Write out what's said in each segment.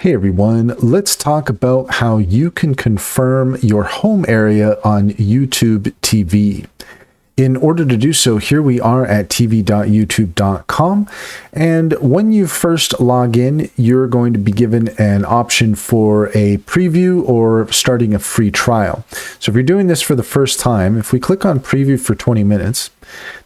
Hey everyone, let's talk about how you can confirm your home area on YouTube TV. In order to do so, here we are at tv.youtube.com, and when you first log in, you're going to be given an option for a preview or starting a free trial. So if you're doing this for the first time, if we click on preview for 20 minutes,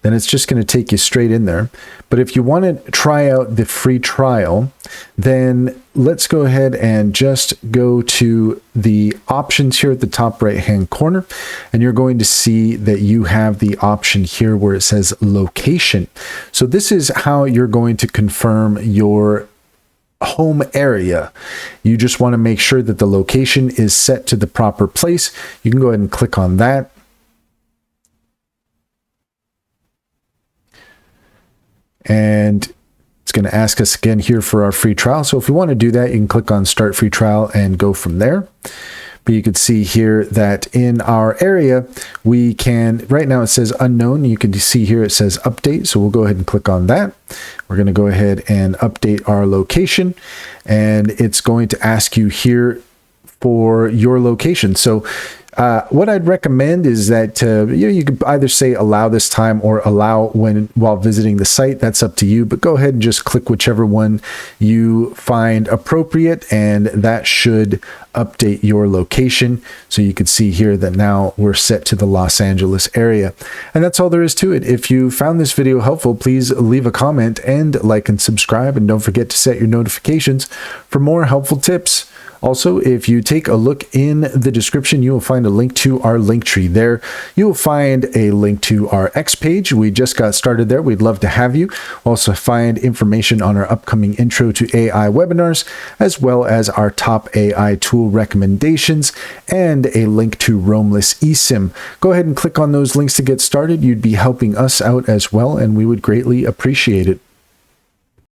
then it's just going to take you straight in there. But if you want to try out the free trial, then let's go ahead and just go to the options here at the top right hand corner, and you're going to see that you have the option here where it says location. So this is how you're going to confirm your home area. You just want to make sure that the location is set to the proper place. You can go ahead and click on that. And it's going to ask us again here for our free trial. So if you want to do that, you can click on start free trial and go from there. But you can see here that in our area, we can, right now it says unknown. You can see here it says update. So we'll go ahead and click on that. We're going to go ahead and update our location, and it's going to ask you here for your location. So what I'd recommend is that you could either say allow this time or allow while visiting the site. That's up to you, but go ahead and just click whichever one you find appropriate, and that should update your location. So you can see here that now we're set to the Los Angeles area. And that's all there is to it. If you found this video helpful, please leave a comment and like and subscribe, and don't forget to set your notifications for more helpful tips. Also, if you take a look in the description, you will find a link to our link tree there. You will find a link to our X page. We just got started there. We'd love to have you. Also find information on our upcoming intro to AI webinars, as well as our top AI tool recommendations and a link to Roamless eSIM. Go ahead and click on those links to get started. You'd be helping us out as well, and we would greatly appreciate it.